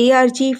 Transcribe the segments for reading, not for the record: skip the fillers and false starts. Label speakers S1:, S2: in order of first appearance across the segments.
S1: ARG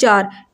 S1: 4۔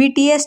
S1: BTS